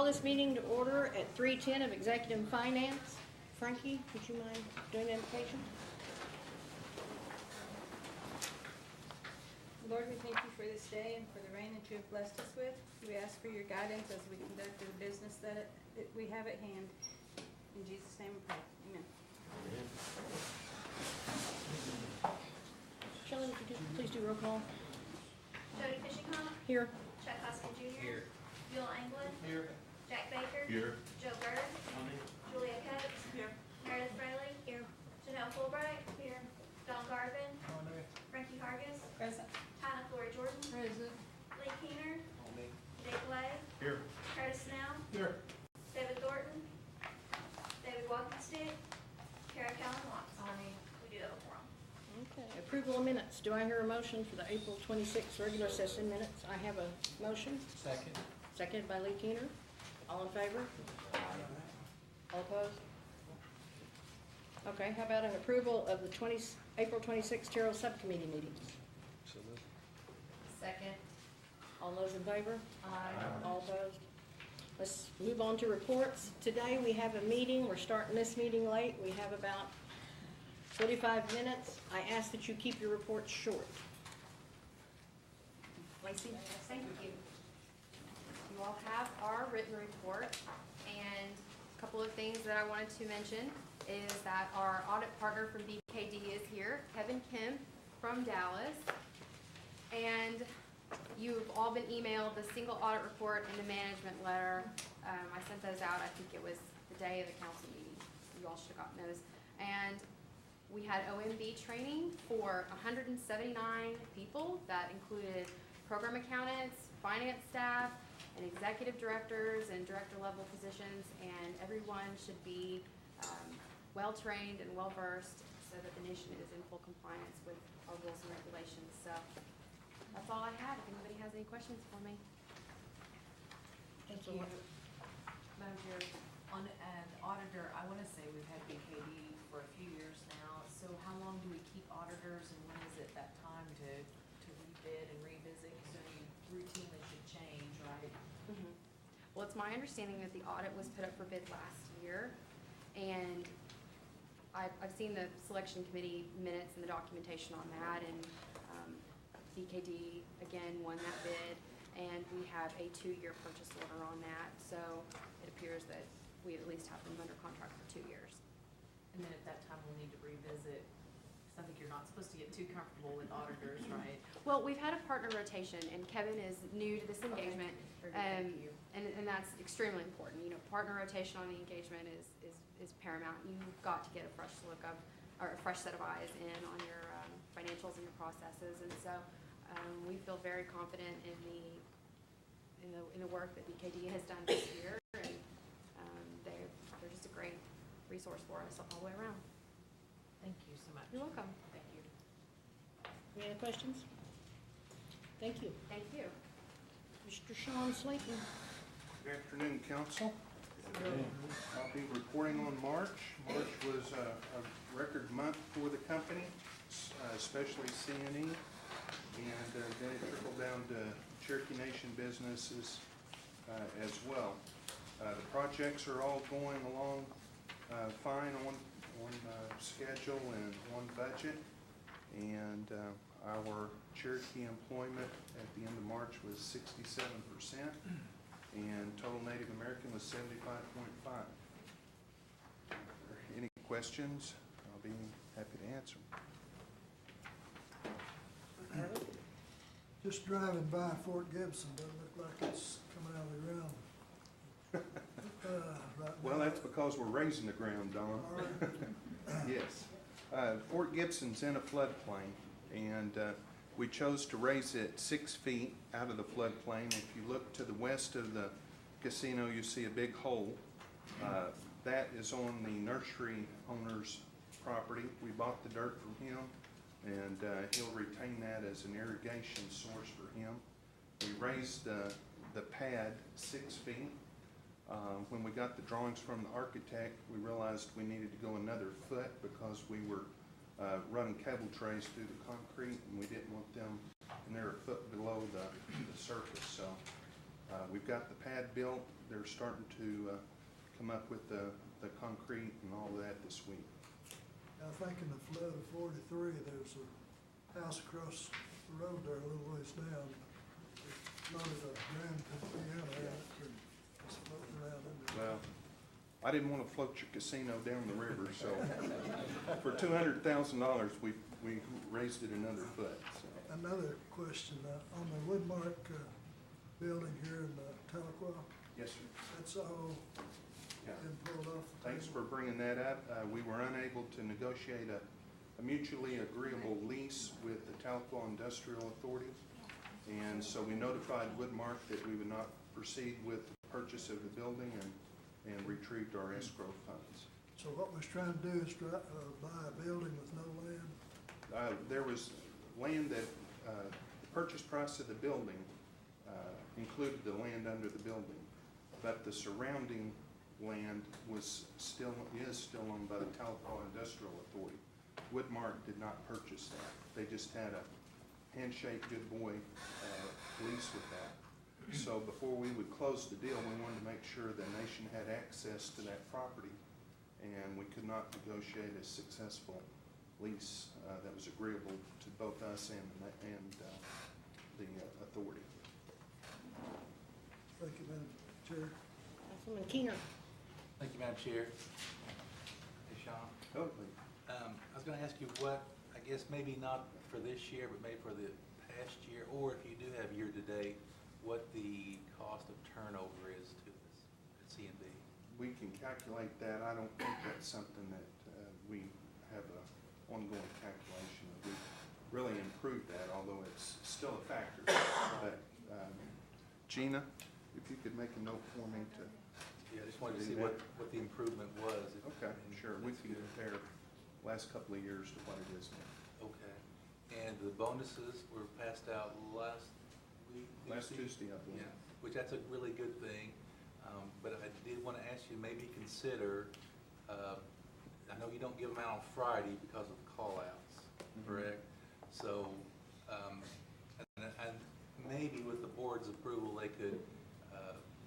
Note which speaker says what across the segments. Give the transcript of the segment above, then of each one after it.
Speaker 1: call this meeting to order at 3:10 of Executive Finance. Frankie, would you mind doing the invocation?
Speaker 2: Lord, we thank you for this day and for the rain that you have blessed us with. We ask for your guidance as we conduct the business that we have at hand. In Jesus' name we pray. Amen.
Speaker 1: Shelley, would you please do roll call?
Speaker 3: Jody Fishingham.
Speaker 1: Here.
Speaker 3: Chuck Hoskin Jr.
Speaker 4: Here.
Speaker 3: Bill Anglin.
Speaker 4: Here.
Speaker 3: Jack Baker.
Speaker 4: Here.
Speaker 3: Joe Bird. Julia Coates.
Speaker 2: Here.
Speaker 3: Meredith Fraley. Here. Janelle Fulbright. Here. Don Garvin. Frankie Hargis.
Speaker 2: Present.
Speaker 3: Tyler Flory Jordan.
Speaker 2: Present.
Speaker 3: Lee Keener. Jake Lay.
Speaker 4: Here.
Speaker 3: Curtis Snell.
Speaker 4: Here.
Speaker 3: David Thornton. David Walkenstick. Kara Callan Watts. We do have a forum.
Speaker 1: Okay. Approval of minutes. Do I hear a motion for the April 26th regular session minutes? I have a motion.
Speaker 4: Second.
Speaker 1: Seconded by Lee Keener. All in favor? All opposed? Okay, how about an approval of the April 26th Terrell Subcommittee meetings?
Speaker 4: So moved.
Speaker 3: Second.
Speaker 1: All those in favor?
Speaker 3: Aye.
Speaker 1: All opposed? Let's move on to reports. Today we have a meeting. We're starting this meeting late. We have about 45 minutes. I ask that you keep your reports short. Lacey?
Speaker 5: Thank you. You all have our written report, and a couple of things that I wanted to mention is that our audit partner from BKD is here, Kevin Kim from Dallas, and you've all been emailed the single audit report and the management letter. I sent those out, I think it was the day of the council meeting. You all should have gotten those. And we had OMB training for 179 people. That included program accountants, finance staff, and executive directors and director level positions, and everyone should be well-trained and well-versed so that the nation is in full compliance with our rules and regulations. So that's all I had. If anybody has any questions for me.
Speaker 1: Thank you.
Speaker 6: Madam Chair, on an auditor, I want to say we've had BKD for a few years now. So how long do we keep auditors, and when is it that time to rebid and revisit? Because you routinely should change, right?
Speaker 5: Mm-hmm. Well, it's my understanding that the audit was put up for bid last year, and I've seen the selection committee minutes and the documentation on that, and BKD again won that bid, and we have a 2-year purchase order on that, so it appears that we at least have them under contract for 2 years.
Speaker 6: And then at that time, we'll need to revisit, because I think you're not supposed to get too comfortable with auditors, right?
Speaker 5: Well, we've had a partner rotation, and Kevin is new to this engagement,
Speaker 6: Thank you.
Speaker 5: and that's extremely important. You know, partner rotation on the engagement is paramount. You've got to get a fresh look of, or a fresh set of eyes in on your financials and your processes, and so we feel very confident in the work that BKD has done this year, and they're just a great resource for us all the way around.
Speaker 6: Thank you so much.
Speaker 5: You're welcome.
Speaker 6: Thank you.
Speaker 1: Any other questions? Thank you.
Speaker 5: Thank you.
Speaker 1: Mr. Sean Slayton.
Speaker 7: Good afternoon, Council. I'll be reporting on March. March was a record month for the company, especially C&E, and then it trickled down to Cherokee Nation businesses as well. The projects are all going along fine on schedule and on budget, and our Cherokee employment at the end of March was 67%, and total Native American was 75.5. If there are any questions, I'll be happy to answer them.
Speaker 8: Just driving by Fort Gibson, doesn't look like it's coming out of the ground. Right
Speaker 7: Well,
Speaker 8: now.
Speaker 7: that's because we're raising the ground, Don.
Speaker 8: All right.
Speaker 7: Yes. Fort Gibson's in a floodplain, and we chose to raise it 6 feet out of the floodplain. If you look to the west of the casino, you see a big hole. That is on the nursery owner's property. We bought the dirt from him, and he'll retain that as an irrigation source for him. We raised the pad 6 feet. When we got the drawings from the architect, we realized we needed to go another foot because we were running cable trays through the concrete, and we didn't want them, and they're a foot below the surface. So we've got the pad built. they're starting to come up with the concrete and all that this week.
Speaker 8: I think in the flood of 43, there's a house across the road there a little ways down. They loaded a grand piano out and it's floating around in there.
Speaker 7: Well, I didn't want to float your casino down the river, so for $200,000, we raised it another foot, so.
Speaker 8: Another question, on the Woodmark building here in Tahlequah,
Speaker 7: Yes, sir.
Speaker 8: that's all
Speaker 7: Yeah.
Speaker 8: been pulled off the
Speaker 7: Thanks
Speaker 8: table?
Speaker 7: for bringing that up. We were unable to negotiate a mutually agreeable lease with the Tahlequah Industrial Authority. And so we notified Woodmark that we would not proceed with the purchase of the building and retrieved our escrow funds.
Speaker 8: So what we're trying to do is buy a building with no land?
Speaker 7: There was land that, the purchase price of the building included the land under the building, but the surrounding land is still owned by the Tahlequah Industrial Authority. Woodmark did not purchase that. They just had a handshake, good boy lease with that. So before we would close the deal, we wanted to make sure the nation had access to that property, and we could not negotiate a successful lease that was agreeable to both us and the authority.
Speaker 8: Thank you, Madam Chair.
Speaker 1: Councilman Keener.
Speaker 4: Thank you, Madam Chair. Hey, Sean.
Speaker 7: Totally.
Speaker 4: I was going to ask you what, I guess maybe not for this year, but maybe for the past year, or if you do have year-to-date, what the cost of turnover is to this at C&B.
Speaker 7: We can calculate that. I don't think that's something that we have an ongoing calculation of. We've really improved that, although it's still a factor. But Gina, if you could make a note for me to.
Speaker 4: Yeah, I just wanted to see what the improvement was.
Speaker 7: Okay, sure. We can compare last couple of years to what it is now.
Speaker 4: Okay. And the bonuses were passed out last week?
Speaker 7: Last Tuesday, I believe.
Speaker 4: Yeah, which that's a really good thing. But I did want to ask you, maybe consider, I know you don't give them out on Friday because of call-outs, correct? So, and maybe with the board's approval, they could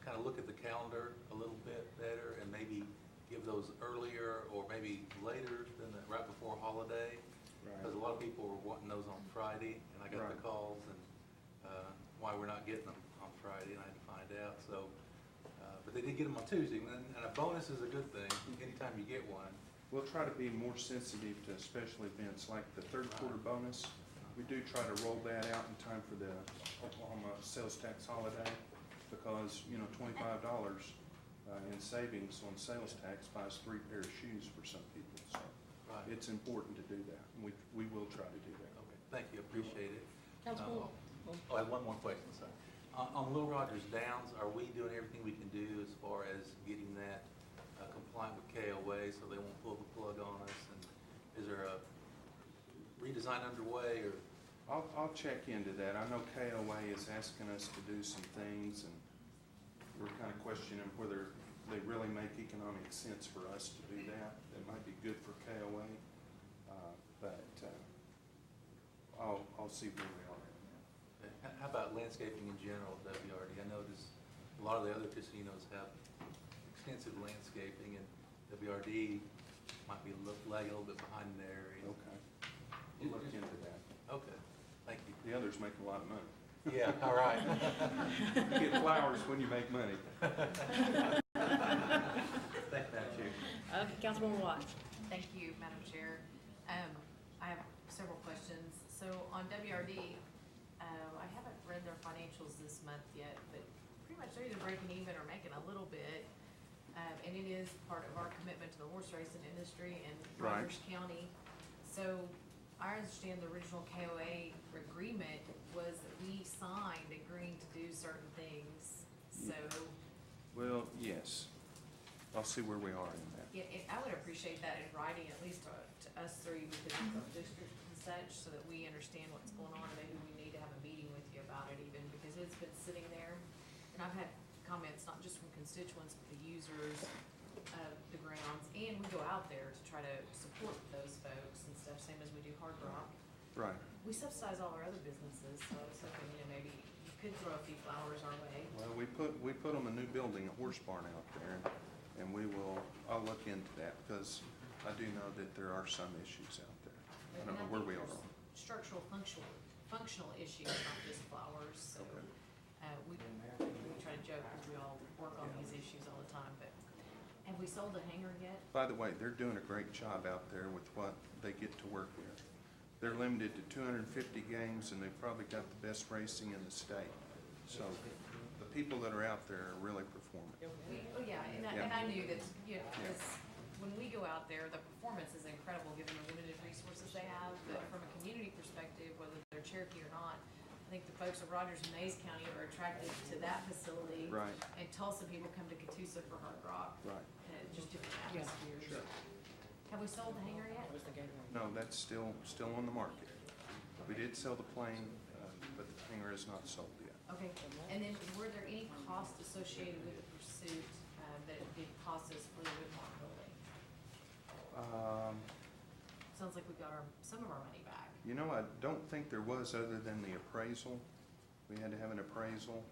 Speaker 4: kind of look at the calendar a little bit better and maybe give those earlier or maybe later than right before holiday. Because a lot of people were wanting those on Friday, and I got the calls and why we're not getting them on Friday, and I had to find out. So, but they did get them on Tuesday, and a bonus is a good thing anytime you get one.
Speaker 7: We'll try to be more sensitive to special events like the third quarter bonus. We do try to roll that out in time for the Oklahoma sales tax holiday because, you know, $25 in savings on sales tax buys 3 pairs of shoes for some people. So it's important to do that. And we will try to do that.
Speaker 4: Okay, thank you, appreciate it.
Speaker 1: Councilman.
Speaker 4: I have one more question, sorry. On Little Rogers Downs, are we doing everything we can do as far as getting that compliant with KOA so they won't pull the plug on us? And is there a redesign underway or?
Speaker 7: I'll check into that. I know KOA is asking us to do some things, and we're kind of questioning whether they really make economic sense for us to do that. That might be good for KOA, but I'll see where we are.
Speaker 4: How about landscaping in general, WRD? I noticed a lot of the other casinos have extensive landscaping, and WRD might be lagging a little bit behind in their area.
Speaker 7: Okay. We'll look into that.
Speaker 4: Okay, thank you.
Speaker 7: The others make a lot of money.
Speaker 4: Yeah, all right.
Speaker 7: You get flowers when you make money.
Speaker 4: Thank you, Madam Chair.
Speaker 1: Councilwoman Watts.
Speaker 6: Thank you, Madam Chair. I have several questions. So on WRD, I haven't read their financials this month yet, but pretty much they're either breaking even or making a little bit. And it is part of our commitment to the horse racing industry in Rogers County. So I understand the original KOA agreement was that we signed agreeing to do certain things. So
Speaker 7: Well, yes. I'll see where we are in that.
Speaker 6: yeah, I would appreciate that in writing, at least to us three, because it's our district and such, so that we understand what's going on. Maybe we need to have a meeting with you about it even, because it's been sitting there. And I've had comments, not just from constituents, but the users of the grounds. And we go out there to try to support those folks and stuff, same as we do Hard Rock.
Speaker 7: Right.
Speaker 6: We subsidize all our other businesses, so I was hoping, maybe you could throw a few flowers our way.
Speaker 7: Well, we put them a new building, a horse barn out there, and I'll look into that, because I do know that there are some issues out there. I don't know where we are on.
Speaker 6: Structural, functional issues, not just flowers, so,
Speaker 7: Okay.
Speaker 6: we try to joke because we all work on these issues all the time, but have we sold a hangar yet?
Speaker 7: By the way, they're doing a great job out there with what they get to work with. They're limited to 250 games, and they've probably got the best racing in the state. So the people that are out there are really performing.
Speaker 6: Oh, yeah, and I knew that, you know, because when we go out there, the performance is incredible given the limited resources they have, but from a community perspective, whether they're Cherokee or not, I think the folks of Rogers and Mays County are attracted to that facility.
Speaker 7: Right.
Speaker 6: And Tulsa people come to Catoosa for Hard Rock.
Speaker 7: Right.
Speaker 6: Just different atmospheres.
Speaker 7: Sure.
Speaker 6: Have we sold the hangar yet?
Speaker 7: No, that's still on the market. We did sell the plane, but the hangar is not sold yet.
Speaker 6: Okay, and then were there any costs associated with the pursuit that it did cost us for the Woodmark building? Sounds like we got some of our money back.
Speaker 7: You know, I don't think there was, other than the appraisal. We had to have an appraisal,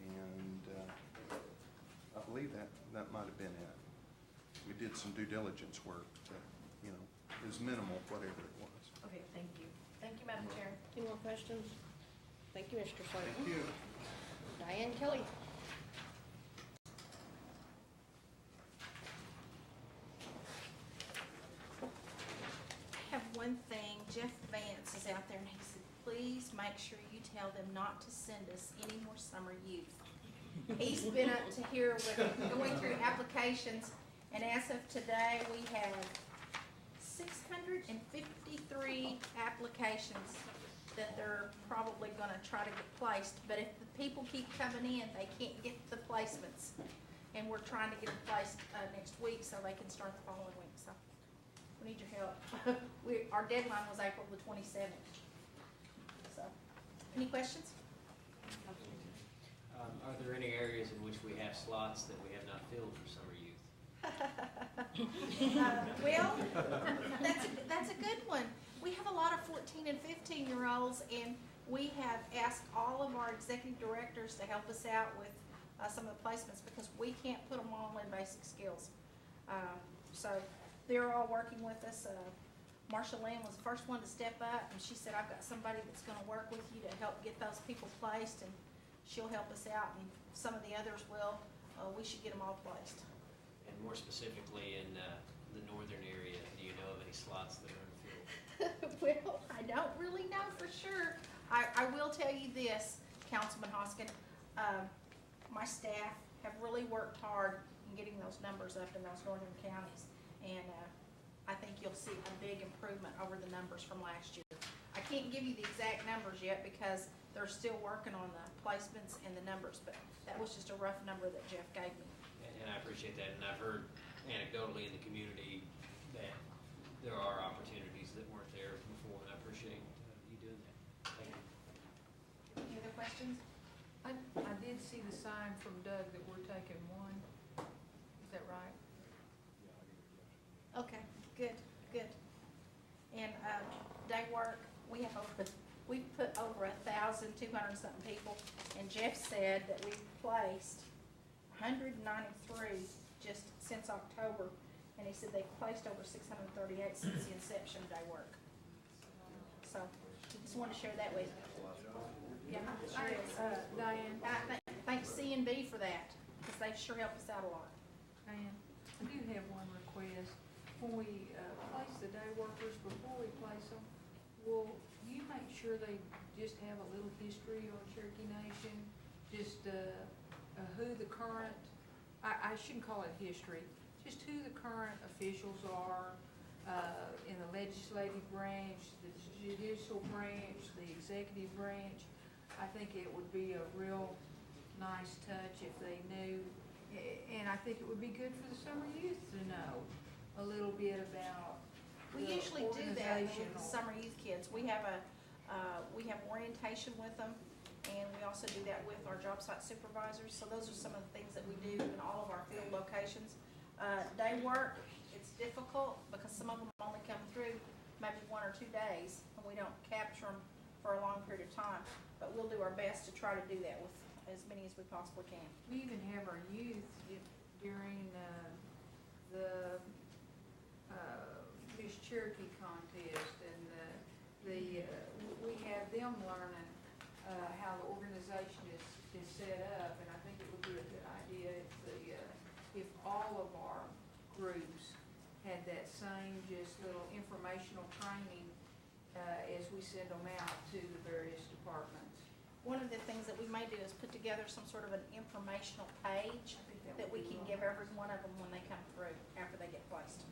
Speaker 7: and I believe that might have been it. We did some due diligence work, but, you know, it was minimal, whatever it was.
Speaker 6: Okay, thank you. Thank you, Madam Chair.
Speaker 1: Any more questions? Thank you, Mr. Slayton.
Speaker 7: Thank you.
Speaker 1: Diane Kelly.
Speaker 9: I have one thing. Jeff Vance is out there and he said, please make sure you tell them not to send us any more summer youth. He's been up to here with going through applications, and as of today, we have 653 applications that they're probably gonna try to get placed. But if the people keep coming in, they can't get the placements. And we're trying to get them placed next week so they can start the following week, so we need your help. Our deadline was April the 27th. So, any questions?
Speaker 10: Are there any areas in which we have slots that we have not filled for summer youth?
Speaker 9: Well, that's a good one. We have a lot of 14 and 15-year-olds, and we have asked all of our executive directors to help us out with some of the placements because we can't put them all in basic skills. So they're all working with us. Marsha Lynn was the first one to step up, and she said, I've got somebody that's going to work with you to help get those people placed, and she'll help us out, and some of the others will. We should get them all placed.
Speaker 10: And more specifically in the northern area, do you know of any slots that are unfilled?
Speaker 9: Well, I don't really know for sure. I will tell you this, Councilman Hoskin, my staff have really worked hard in getting those numbers up in those northern counties, and I think you'll see a big improvement over the numbers from last year. I can't give you the exact numbers yet because they're still working on the placements and the numbers, but that was just a rough number that Jeff gave me.
Speaker 10: And I appreciate that, and I've heard anecdotally in the community that there are opportunities that weren't there before, and I appreciate you doing that. Thank you.
Speaker 9: Any other questions?
Speaker 11: I did see the sign from Doug that we're taking one. Is that right?
Speaker 9: Okay, good. And day work, we've put over 1,200 something people, and Jeff said that we've placed 193 just since October, and he said they've placed over 638 since the inception of day work. So, just wanted to share that with you. Yeah, sure is.
Speaker 11: Diane,
Speaker 9: Thanks C&B for that, because they sure help us out a lot.
Speaker 11: Diane, I do have one request. When we place the day workers, before we place them, will you make sure they just have a little history on Cherokee Nation? Just who the current, I shouldn't call it history, just who the current officials are in the legislative branch, the judicial branch, the executive branch. I think it would be a real nice touch if they knew, and I think it would be good for the summer youth to know a little bit about
Speaker 9: We
Speaker 11: the
Speaker 9: usually do that with the
Speaker 11: organizational.
Speaker 9: summer youth kids. We have orientation with them, and we also do that with our job site supervisors. So those are some of the things that we do in all of our field locations. Day work, it's difficult because some of them only come through maybe 1 or 2 days, and we don't capture them for a long period of time. but we'll do our best to try to do that with as many as we possibly can.
Speaker 11: We even have our youth during the Miss Cherokee contest, and we have them learning how the organization is set up, and I think it would be a good idea if all of our groups had that same just little informational training as we send them out to the various departments.
Speaker 9: One of the things that we may do is put together some sort of an informational page that we can give every one of them when they come through, after they get placed.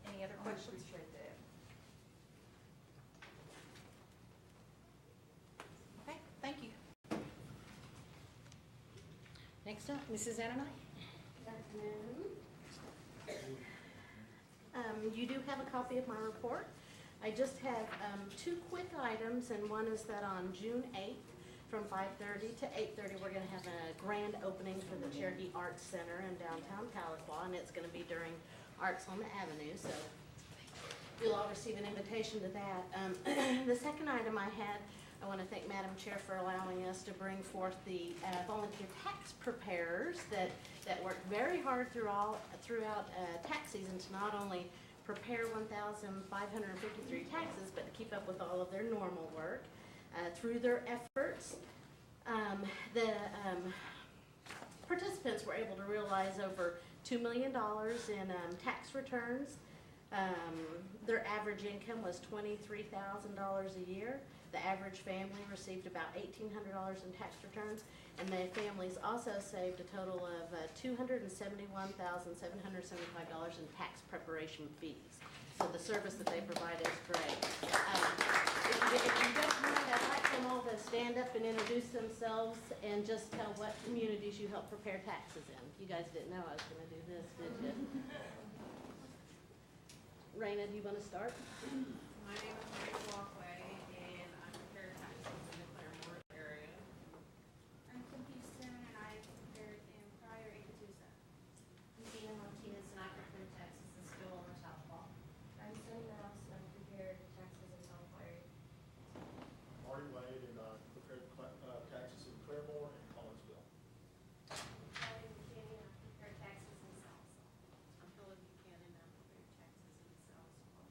Speaker 9: Any other
Speaker 11: I would
Speaker 9: questions?
Speaker 11: appreciate that.
Speaker 9: Okay, thank you.
Speaker 1: Next up, Mrs. Ananite.
Speaker 12: Good afternoon. You do have a copy of my report. I just have two quick items, and one is that on June 8th, from 5:30 to 8:30, we're going to have a grand opening for the Cherokee Arts Center in downtown Tahlequah, and it's going to be during Arts on the Avenue, so you'll all receive an invitation to that. The second item I had, I want to thank Madam Chair for allowing us to bring forth the volunteer tax preparers that worked very hard throughout tax season to not only prepare 1,553 taxes, but to keep up with all of their normal work. Through their efforts, the participants were able to realize over $2 million in tax returns. Their average income was $23,000 a year. The average family received about $1,800 in tax returns, and the families also saved a total of $271,775 in tax preparation fees. So the service that they provide is great. If you don't mind, I'd like them all to stand up and introduce themselves and just tell what communities you help prepare taxes in. You guys didn't know I was going to do this, did you? Raina, do you want to start?
Speaker 6: My name is Mary Walkway, and I prepare taxes in the Claremore area.
Speaker 3: I'm Kim Houston, and I prepared in Pryor and Catoosa.
Speaker 13: I'm Tina Martinez, and I prepared taxes in school in the South Hall.
Speaker 12: I'm Sunny Mouse, and I prepared taxes in South Florida.
Speaker 14: Marty Wade, and I prepared taxes in Claremore and Collinsville.
Speaker 13: Kelly McKinney, and I prepared taxes in South Hall.
Speaker 6: I'm Helen Buchanan, and I prepared taxes in South Hall.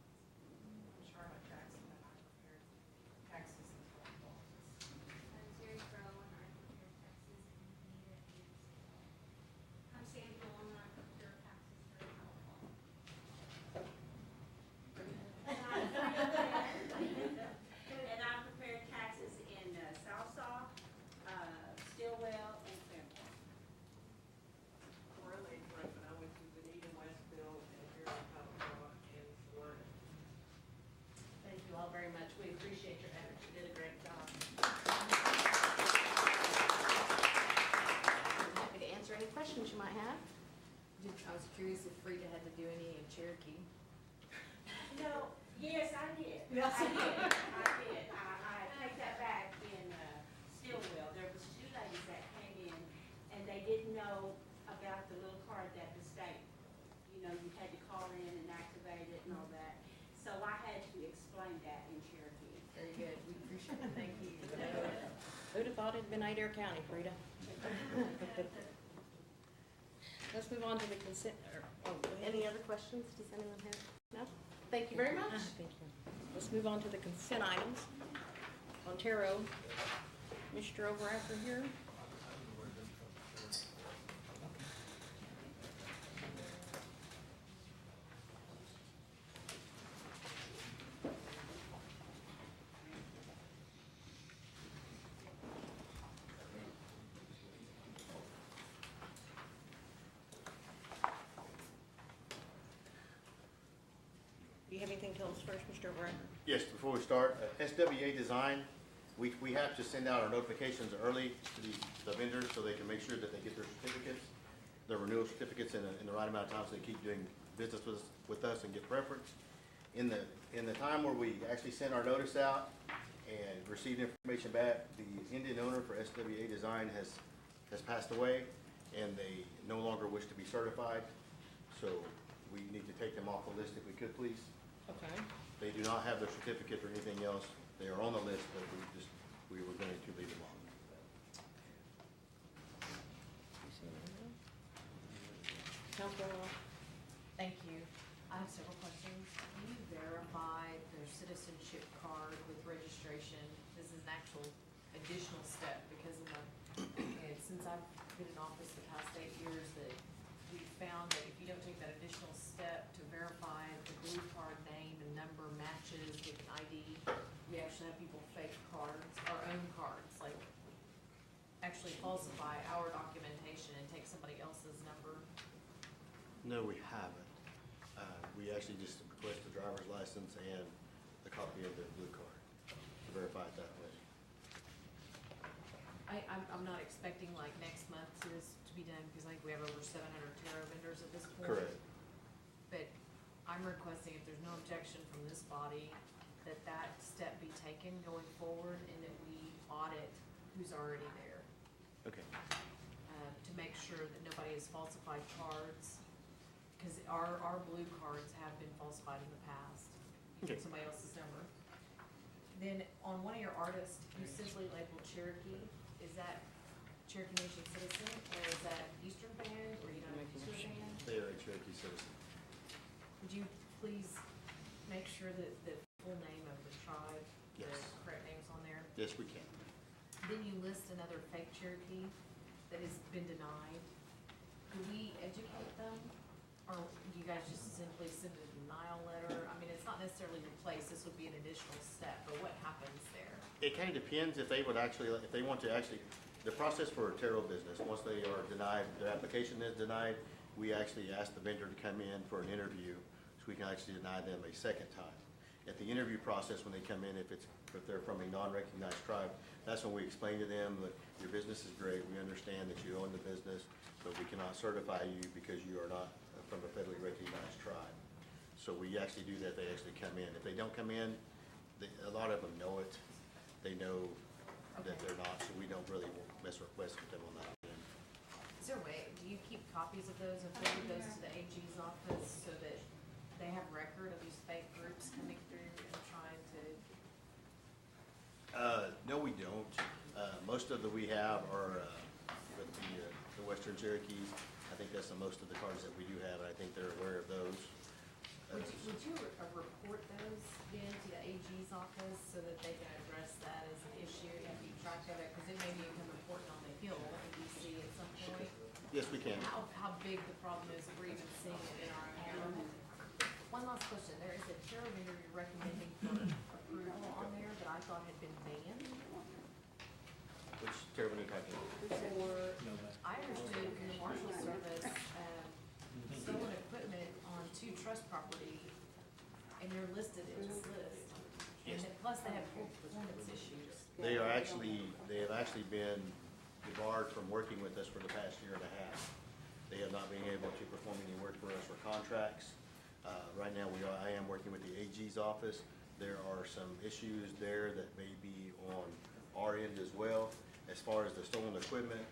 Speaker 6: I'm Charlotte Jackson, and I prepared taxes in South Hall.
Speaker 3: I'm Terry Crowe, and I prepared taxes in Benita and I'm Sandy Bull, and I prepare taxes for California.
Speaker 15: And I prepared taxes in Southsaw, Stillwell, and Claremore.
Speaker 6: Morley Griffin, I went to Benita, Westville, and here in Tahlequah, and Florida.
Speaker 12: Thank you all very much. We appreciate your efforts. You did a great job. I'm happy to answer any questions you might have.
Speaker 6: I was curious if Frida had to do any in Cherokee.
Speaker 15: No, yes, I did.
Speaker 12: Yes.
Speaker 15: I did. I take that back in Stillwell. There was two ladies that came in, and they didn't know about the little card that the state, you had to call in and activate it and all that. So I had to explain that in Cherokee.
Speaker 6: Very good, we appreciate it, thank you.
Speaker 1: Who'd have thought it'd been Adair County, Frida? Let's move on to the consent, go ahead.
Speaker 12: Any other questions? Does anyone have? No? Thank you very much.
Speaker 1: Thank you. Let's move on to the consent items. Ontario, Mr. Overacre here. Do you have anything to tell us first, Mr. Overacre?
Speaker 14: Yes, before we start, SWA Design, we have to send out our notifications early to the vendors so they can make sure that they get their certificates, their renewal certificates in the right amount of time so they keep doing business with us and get preference. In the time where we actually sent our notice out and received information back, the Indian owner for SWA Design has passed away, and they no longer wish to be certified. So we need to take them off the list if we could, please.
Speaker 1: Okay.
Speaker 14: They do not have their certificate or anything else. They are on the list, but we just we were going to leave them on.
Speaker 1: Councilwoman,
Speaker 6: Thank you. I have several questions. Can you verify their citizenship card with registration? This is an actual additional step because of and since I've been in office the past 8 years, that we found that if you don't take that additional step to verify the blue card name and number matches with an ID, we actually have people fake cards, our own cards, like actually falsify our documentation and take somebody else's number.
Speaker 14: No, we haven't. We actually just request the driver's license and a copy of their blue card to verify it that way.
Speaker 6: I'm not expecting like next month this to be done, because I think we have over 700 tarot vendors at this point.
Speaker 14: Correct.
Speaker 6: But I'm requesting, if there's no objection from this body, that that step be taken going forward and that we audit who's already there.
Speaker 14: Okay.
Speaker 6: To make sure that nobody has falsified cards, because our blue cards have been falsified in the past. You
Speaker 14: Okay.
Speaker 6: get somebody else's number. Then on one of your artists, you simply labeled Cherokee. Is that Cherokee Nation citizen, or is that Eastern Band, or United Eastern Band?
Speaker 14: They are a Cherokee citizen.
Speaker 6: Would you please make sure that the full name of the tribe, the
Speaker 14: Yes.
Speaker 6: correct name is on there?
Speaker 14: Yes, we can.
Speaker 6: Then you list another fake Cherokee that has been denied. Do we educate them, or do you guys just simply send a denial letter? I mean, it's not necessarily replace, this would be an additional step, but what happens there?
Speaker 14: It kind of depends if they would actually, if they want to actually, the process for a tarot business, once they are denied, their application is denied, we actually ask the vendor to come in for an interview so we can actually deny them a second time. At the interview process, when they come in, if they're from a non-recognized tribe, that's when we explain to them that your business is great, we understand that you own the business, but we cannot certify you because you are not from a federally recognized tribe. So we actually do that, they actually come in. If they don't come in, a lot of them know it. They know that they're not, so we don't really mess with them on that.
Speaker 6: Is there a way, do you keep copies of those and forward those to the AG's office so that they have record of these fake groups coming through and trying to?
Speaker 14: No, we don't. Most of we have are with the Western Cherokees. I think that's the most of the cards that we do have, and I think they're aware of those.
Speaker 6: Would you report those then to the AG's office so that they can address that as an issue and keep track of it? Because it may be become important on the Hill in DC at some point.
Speaker 14: Yes, we can.
Speaker 6: How big the problem is, if we're even seeing it in our own town. One last question, there is a tarot vendor you're recommending for approval on there that I thought had been banned.
Speaker 14: Which tarot vendor type?
Speaker 6: I understood from the Marshal Service, stolen equipment on 2 trust property, and they're listed in this list. And
Speaker 14: Yes.
Speaker 6: then plus they have poor performance issues.
Speaker 14: They have actually been debarred from working with us for the past year and a half. They have not been able to perform any work for us for contracts. Right now, I am working with the AG's office. There are some issues there that may be on our end as well. As far as the stolen equipment,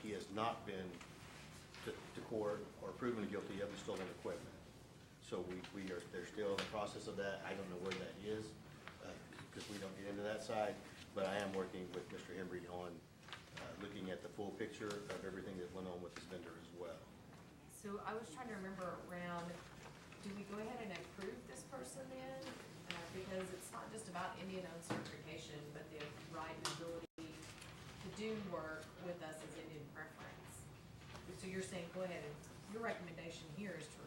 Speaker 14: he has not been to court or proven guilty of the stolen equipment. So they're still in the process of that. I don't know where that is, because we don't get into that side, but I am working with Mr. Hembry on looking at the full picture of everything that went on with this vendor as well.
Speaker 6: So I was trying to remember around, do we go ahead and approve this person then? Because it's not just about Indian-owned certification, but the right and ability to do work with us as Indian preference. So you're saying, go ahead, and your recommendation here is to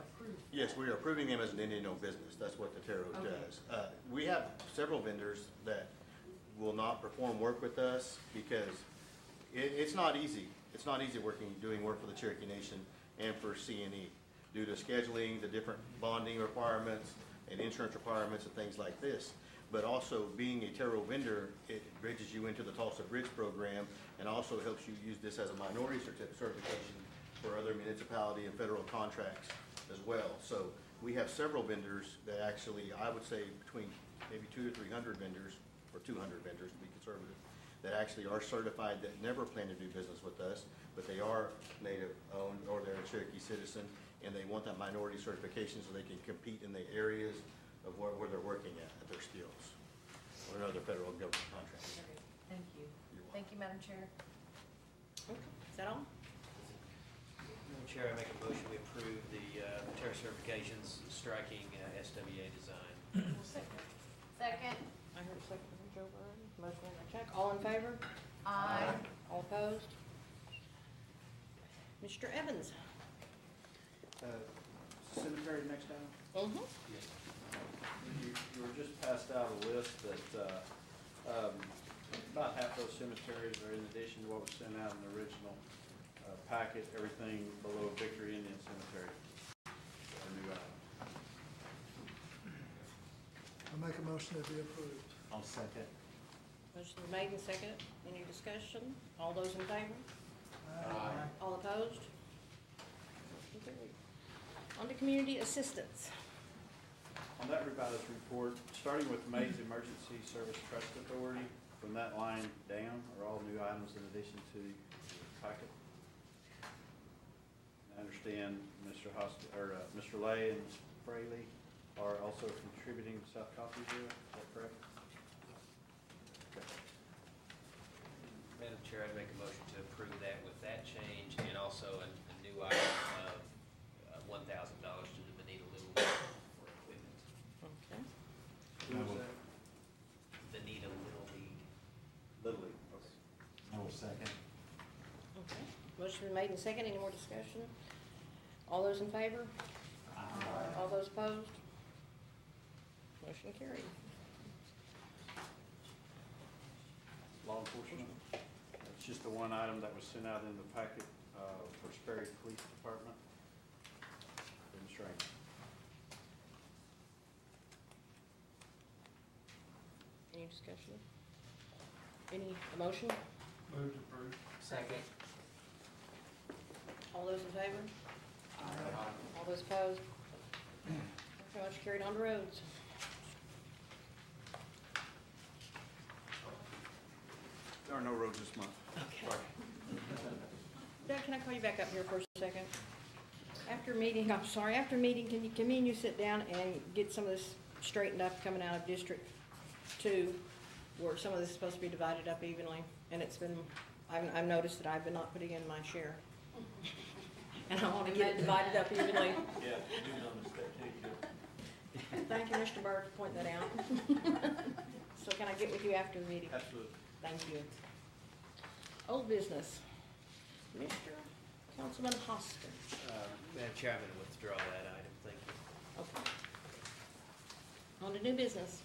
Speaker 6: approve?
Speaker 14: Yes, we are approving him as an Indian-owned business. That's what the tarot
Speaker 6: Okay.
Speaker 14: does. We have several vendors that will not perform work with us because it's not easy. It's not easy doing work for the Cherokee Nation and for CNE due to scheduling, the different bonding requirements and insurance requirements and things like this. But also being a tarot vendor, it bridges you into the Tulsa Bridge program and also helps you use this as a minority certification for other municipality and federal contracts as well. So we have several vendors that actually, I would say between maybe 200 to 300 vendors, or 200 vendors to be conservative, that actually are certified that never plan to do business with us, but they are native owned or they're a Cherokee citizen and they want that minority certification so they can compete in the areas of where they're working at their skills. or other federal government contracts.
Speaker 6: Thank you.
Speaker 14: You're welcome.
Speaker 6: Thank you, Madam Chair.
Speaker 1: Okay, is that all?
Speaker 10: Madam Chair, I make a motion we approve the Terra certifications, striking SWA design.
Speaker 5: Second.
Speaker 1: I heard a second from Joe Bird. Motion by Chuck. All in favor?
Speaker 5: Aye.
Speaker 1: All opposed? Mr. Evans?
Speaker 16: Cemetery next time.
Speaker 1: Mm-hmm.
Speaker 16: You were just passed out a list that, about half those cemeteries are in addition to what was sent out in the original packet, everything below Victory Indian Cemetery. Our new item.
Speaker 8: I make a motion that be approved.
Speaker 16: I'll second.
Speaker 1: Motion made and seconded. Any discussion? All those in favor?
Speaker 16: Aye.
Speaker 1: All opposed? Motion carried. On to community assistance.
Speaker 16: On that revised report, starting with May's Emergency Service Trust Authority, from that line down are all new items in addition to the packet. I understand Mr. Lay and Ms. Fraley are also contributing to South Coffee here, is that correct? Okay.
Speaker 10: Madam Chair, I'd make a motion to approve that with that change and also a new item of $1,000 to the Bonita Little League for equipment.
Speaker 1: Okay.
Speaker 16: Who was that?
Speaker 10: Bonita Little League.
Speaker 16: Little League, okay.
Speaker 17: I will second.
Speaker 1: Okay. Motion been made and seconded. Any more discussion? All those in favor? All those opposed? Motion carried.
Speaker 16: Law enforcement. It's just the one item that was sent out in the packet for Sperry Police Department. Demonstrating.
Speaker 1: Any discussion? Any motion?
Speaker 17: Move to approve.
Speaker 10: Second.
Speaker 1: All those in favor? All those opposed? Okay, motion carried. On to roads.
Speaker 16: There are no roads this month.
Speaker 1: Okay.
Speaker 16: Sorry.
Speaker 1: Doug, can I call you back up here for a second? After meeting, after meeting, can me and you sit down and get some of this straightened up coming out of District 2, where some of this is supposed to be divided up evenly, and it's been, I've noticed that I've been not putting in my share. And I want to get it divided up evenly.
Speaker 16: Yeah, you do notice that too.
Speaker 1: Thank you, Mr. Bird, for pointing that out. So can I get with you after the meeting?
Speaker 16: Absolutely.
Speaker 1: Thank you. Old business. Mr. Councilman Hoskins.
Speaker 10: Madam Chair, I'm going to withdraw that item. Thank you.
Speaker 1: Okay. On to new business.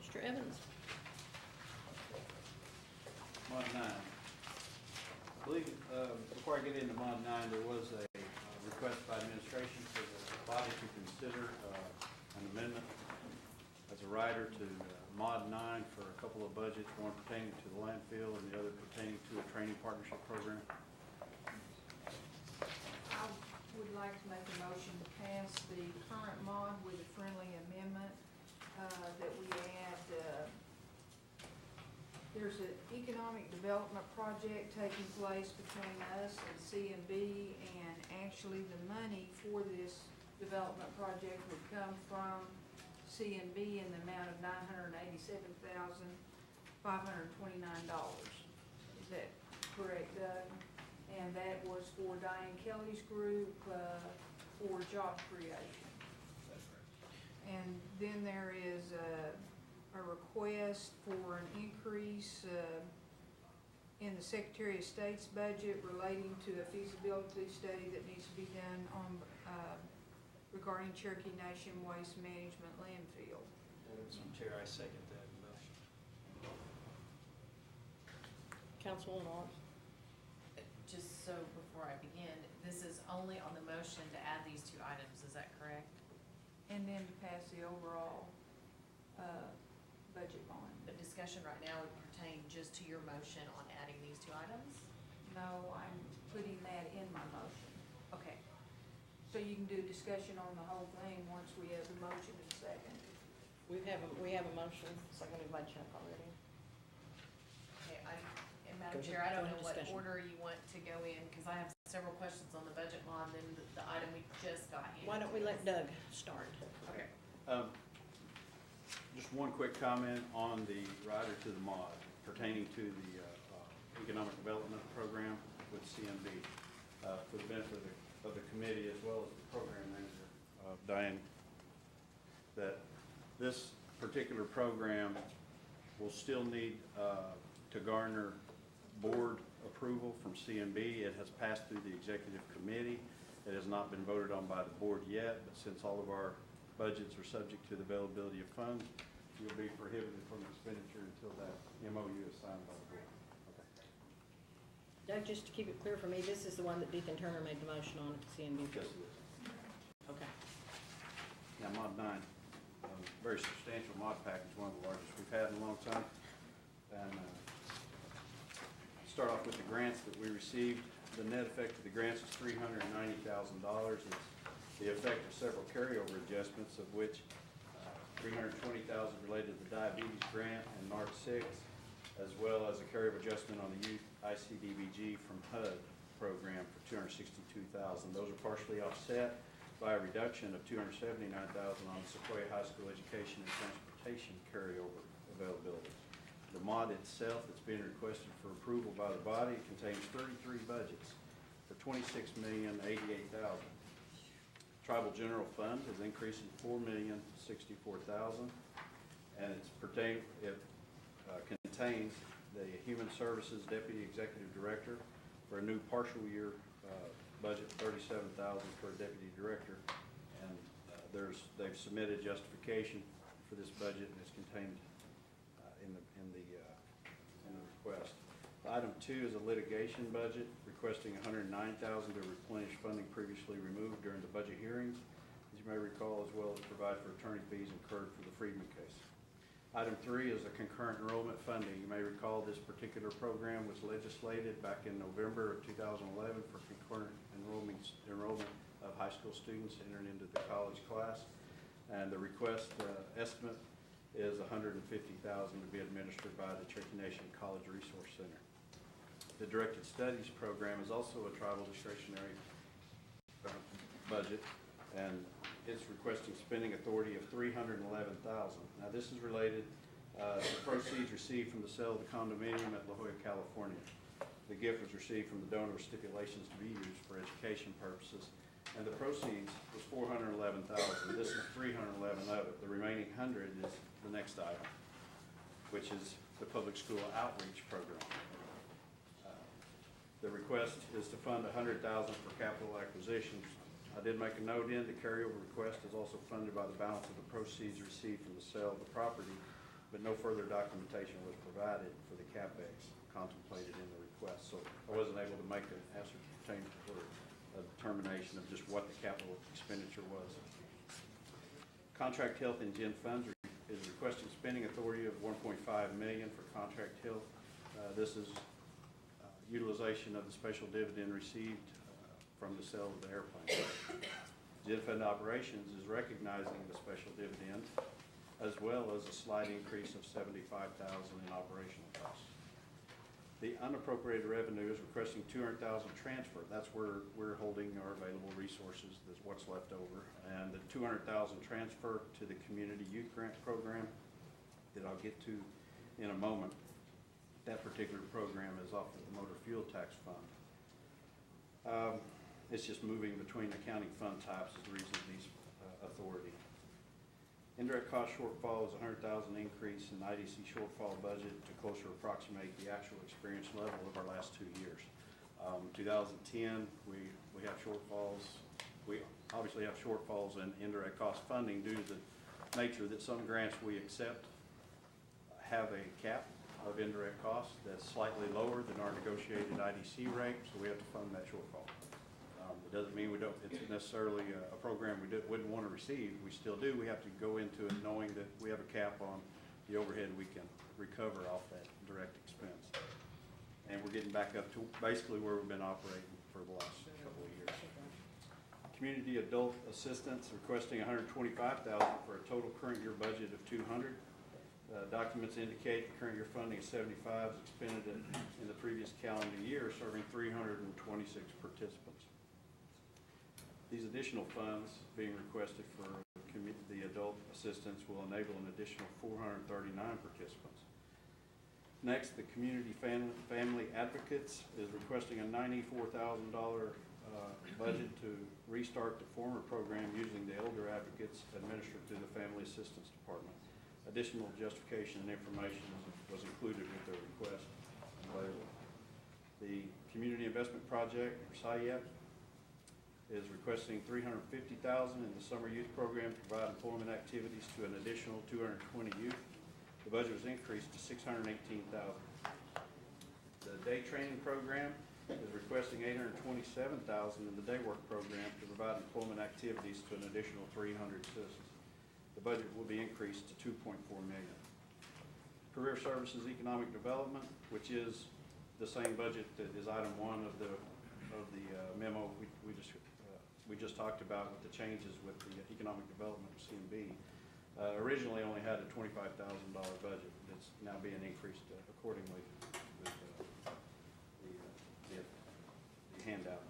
Speaker 1: Mr. Evans.
Speaker 16: Mod 9. I believe, before I get into Mod 9, there was a request by administration for the body to consider an amendment as a rider to Mod 9 for a couple of budgets, one pertaining to the landfill and the other pertaining to a training partnership program.
Speaker 11: I would like to make a motion to pass the current mod with a friendly amendment, that we add, there's an economic development project taking place between us and C&B, and actually the money for this development project would come from C&B in the amount of $987,529. Is that correct, Doug? And that was for Diane Kelly's group, for job creation.
Speaker 10: That's right.
Speaker 11: And then there is a request for an increase in the Secretary of State's budget relating to a feasibility study that needs to be done on regarding Cherokee Nation Waste Management Landfill.
Speaker 10: Madam Chair, I second that motion.
Speaker 1: Councilwoman Ott.
Speaker 6: Just so before I begin, this is only on the motion to add these two items, is that correct?
Speaker 11: And then to pass the overall budget bond.
Speaker 6: The discussion right now would pertain just to your motion on adding these two items?
Speaker 11: No, I'm putting that in my motion.
Speaker 6: Okay.
Speaker 11: So you can do discussion on the whole thing once we have the motion in second.
Speaker 1: We have a motion, seconded by Chuck already.
Speaker 6: Okay, and
Speaker 1: Go
Speaker 6: Madam
Speaker 1: ahead,
Speaker 6: Chair, I don't
Speaker 1: go
Speaker 6: know
Speaker 1: ahead,
Speaker 6: what
Speaker 1: discussion.
Speaker 6: order you want to go in, because I have several questions on the budget law, and then the item we just got in.
Speaker 1: Why don't we let Doug start?
Speaker 6: Okay.
Speaker 16: Just one quick comment on the rider to the mod pertaining to the Economic Development Program with CNB. For the benefit of the committee as well as the program manager, Diane, that this particular program will still need to garner board approval from CNB. It has passed through the executive committee. It has not been voted on by the board yet, but since all of our budgets are subject to the availability of funds, you'll be prohibited from expenditure until that MOU is signed by the board. Okay.
Speaker 1: Doug, just to keep it clear for me, this is the one that Deacon Turner made the motion on at the CNB.
Speaker 16: Yes, it is.
Speaker 1: Okay.
Speaker 16: Now, Mod 9, very substantial mod package, one of the largest we've had in a long time. And start off with the grants that we received. The net effect of the grants is $390,000. It's the effect of several carryover adjustments, of which $320,000 related to the diabetes grant and NARC 6, as well as a carryover adjustment on the youth ICDBG from HUD program for $262,000. Those are partially offset by a reduction of $279,000 on the Sequoia High School education and transportation carryover availability. The mod itself that's being requested for approval by the body contains 33 budgets for $26,088,000. Tribal General Fund is increasing $4,064,000, and it contains the Human Services Deputy Executive Director for a new partial year budget of $37,000 for a Deputy Director, and they've submitted justification for this budget, and it's contained in the request. Item 2 is a litigation budget requesting $109,000 to replenish funding previously removed during the budget hearings, as you may recall, as well as provide for attorney fees incurred for the Friedman case. Item 3 is a concurrent enrollment funding. You may recall this particular program was legislated back in November of 2011 for concurrent enrollment of high school students entering into the college class, and the request estimate is $150,000 to be administered by the Cherokee Nation College Resource Center. The Directed Studies program is also a tribal discretionary budget, and it's requesting spending authority of $311,000. Now, this is related to proceeds received from the sale of the condominium at La Jolla, California. The gift was received from the donor with stipulations to be used for education purposes, and the proceeds was $411,000. This is $311,000 of it. The remaining $100,000 is the next item, which is the public school outreach program. The request is to fund $100,000 for capital acquisitions. I did make a note in the carryover request is also funded by the balance of the proceeds received from the sale of the property, but no further documentation was provided for the CapEx contemplated in the request. So I wasn't able to make an ascertain or a determination of just what the capital expenditure was. Contract Health and Gen Funds is requesting spending authority of $1.5 million for contract health. This is utilization of the special dividend received from the sale of the airplane. Gen Fund Operations is recognizing the special dividend, as well as a slight increase of $75,000 in operational costs. The unappropriated revenue is requesting $200,000 transfer. That's where we're holding our available resources. That's what's left over. And the $200,000 transfer to the Community Youth Grant Program that I'll get to in a moment. That particular program is off of the motor fuel tax fund. It's just moving between accounting fund types is the reason these authority. Indirect cost shortfall is $100,000 increase in IDC shortfall budget to closer approximate the actual experience level of our last 2 years. 2010, we have shortfalls. We obviously have shortfalls in indirect cost funding due to the nature that some grants we accept have a cap of indirect costs that's slightly lower than our negotiated IDC rate, so we have to fund that shortfall. It doesn't mean it's necessarily a program we wouldn't want to receive. We still do. We have to go into it knowing that we have a cap on the overhead we can recover off that direct expense. And we're getting back up to basically where we've been operating for the last couple of years. Community Adult Assistance requesting $125,000 for a total current year budget of $200,000. Documents indicate the current year funding is $75,000 expended in the previous calendar year, serving 326 participants. These additional funds being requested for the adult assistance will enable an additional 439 participants. Next, the Community Family Advocates is requesting a $94,000 budget to restart the former program using the Elder Advocates administered through the Family Assistance Department. Additional justification and information was included with the request available. The Community Investment Project, or SIEP, is requesting $350,000 in the summer youth program to provide employment activities to an additional 220 youth. The budget was increased to $618,000. The day training program is requesting $827,000 in the day work program to provide employment activities to an additional 300 citizens. The budget will be increased to $2.4 million. Career Services Economic Development, which is the same budget that is item 1 of the memo we just talked about with the changes with the economic development of CMB. Originally only had a $25,000 budget. It's now being increased accordingly with the handout.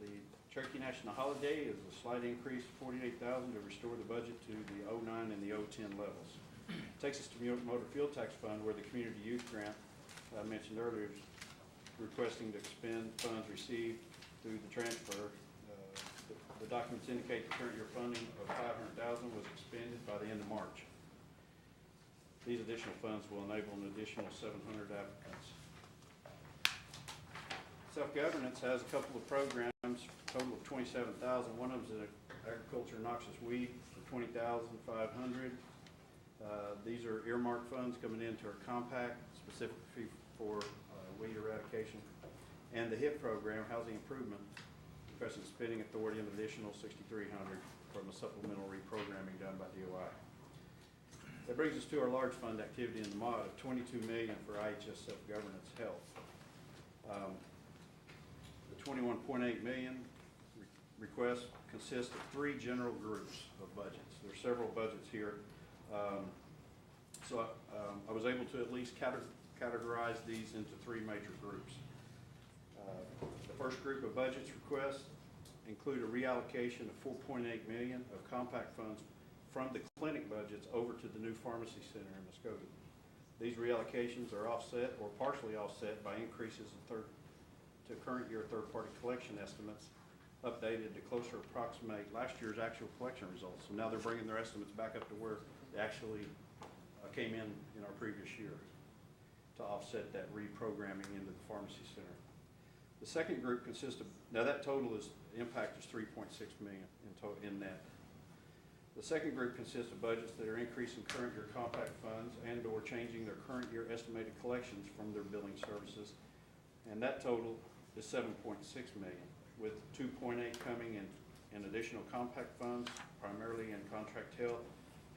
Speaker 16: The Cherokee National Holiday is a slight increase of $48,000 to restore the budget to the 09 and the 010 levels. Takes us to Motor Fuel Tax Fund, where the Community Youth Grant I mentioned earlier is requesting to expend funds received through the transfer. The documents indicate the current year funding of $500,000 was expended by the end of March. These additional funds will enable an additional 700 applicants. Self-governance has a couple of programs, total of $27,000. One of them is agriculture noxious weed for $20,500. These are earmarked funds coming into our compact specifically for weed eradication. And the HIP program, housing improvement, requesting spending authority of an additional $6,300 from a supplemental reprogramming done by DOI. That brings us to our large fund activity in the mod of $22 million for IHS self-governance health. The $21.8 million request consists of 3 general groups of budgets. There are several budgets here. I was able to at least categorize these into 3 major groups. The first group of budgets requests include a reallocation of $4.8 million of compact funds from the clinic budgets over to the new pharmacy center in Muskogee. These reallocations are offset or partially offset by increases in current year third-party collection estimates, updated to closer approximate last year's actual collection results. So now they're bringing their estimates back up to where they actually came in our previous year to offset that reprogramming into the pharmacy center. The second group consists of, now that total is, impact is $3.6 million in net. The second group consists of budgets that are increasing current year compact funds and or changing their current year estimated collections from their billing services. And that total is $7.6 million, with $2.8 coming in additional compact funds, primarily in contract health,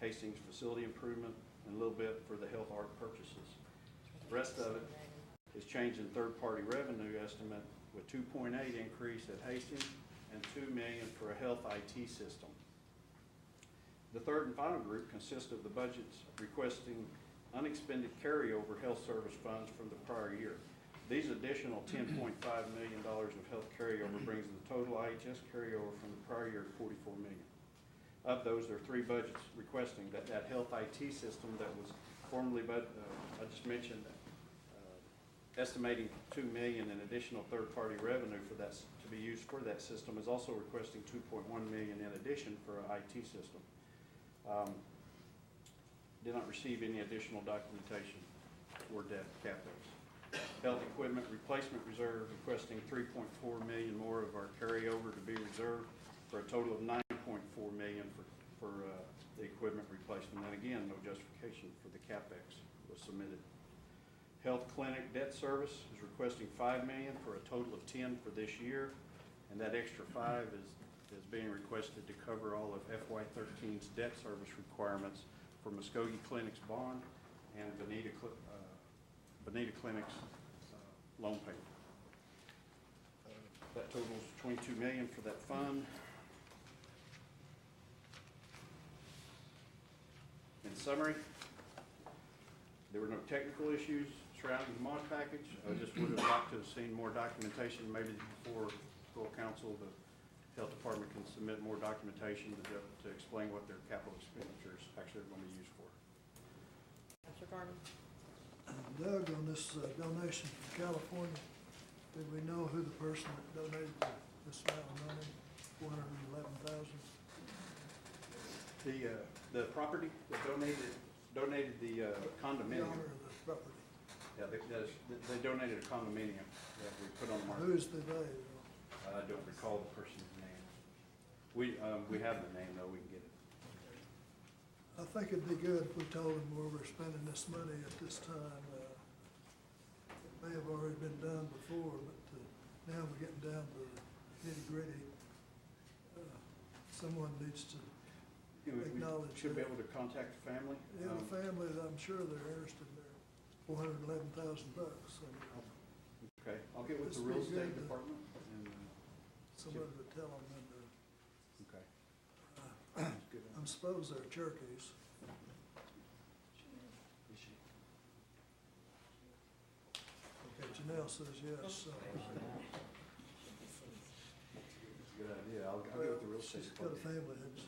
Speaker 16: Hastings facility improvement, and a little bit for the health art purchases. The rest of it is change in third-party revenue estimate with 2.8 increase at Hastings and $2 million for a health IT system. The third and final group consists of the budgets requesting unexpended carryover health service funds from the prior year. These additional $10.5 million of health carryover brings the total IHS carryover from the prior year to $44 million. Of those, there are 3 budgets requesting that health IT system that was formerly, I just mentioned, estimating $2 million in additional third-party revenue for that to be used for that system, is also requesting $2.1 million in addition for an IT system. Did not receive any additional documentation for that CapEx. Health equipment replacement reserve requesting $3.4 million more of our carryover to be reserved for a total of $9.4 million for the equipment replacement. And again, no justification for the CapEx was submitted. Health clinic debt service is requesting $5 million for a total of $10 for this year, and that extra $5 is being requested to cover all of FY13's debt service requirements for Muskogee Clinic's bond and Bonita Clinic's loan payment. That totals $22 million for that fund. In summary, there were no technical issues surrounding the mod package. I just would have liked to have seen more documentation, maybe before full council, to Health Department can submit more documentation to explain what their capital expenditures actually are going to be used for.
Speaker 1: Councilor Carter?
Speaker 8: Doug, on this donation from California, did we know who the person that donated this amount of money, $411,000?
Speaker 16: The property that donated the
Speaker 8: The
Speaker 16: condominium.
Speaker 8: owner of the property.
Speaker 16: Yeah, they donated a condominium that we put on the market.
Speaker 8: Who is the they?
Speaker 16: I don't recall the person's name. We have the name though, we can get it.
Speaker 8: I think it'd be good if we told them where we're spending this money at this time. It may have already been done before, but now we're getting down to the nitty-gritty. Someone needs to acknowledge
Speaker 16: Should be
Speaker 8: that.
Speaker 16: able to contact the family.
Speaker 8: Yeah, the family, I'm sure they're interested in their $411,000.
Speaker 16: Okay, I'll get with
Speaker 8: This
Speaker 16: the
Speaker 8: would
Speaker 16: real
Speaker 8: be good
Speaker 16: estate
Speaker 8: to-
Speaker 16: department and,
Speaker 8: Someone would tell them, and
Speaker 16: okay. Good.
Speaker 8: I suppose they're Cherokees. Okay, Janelle says yes, so.
Speaker 16: Good idea. I'll get with the real estate
Speaker 8: She's got a
Speaker 16: department.
Speaker 8: family, hasn't she?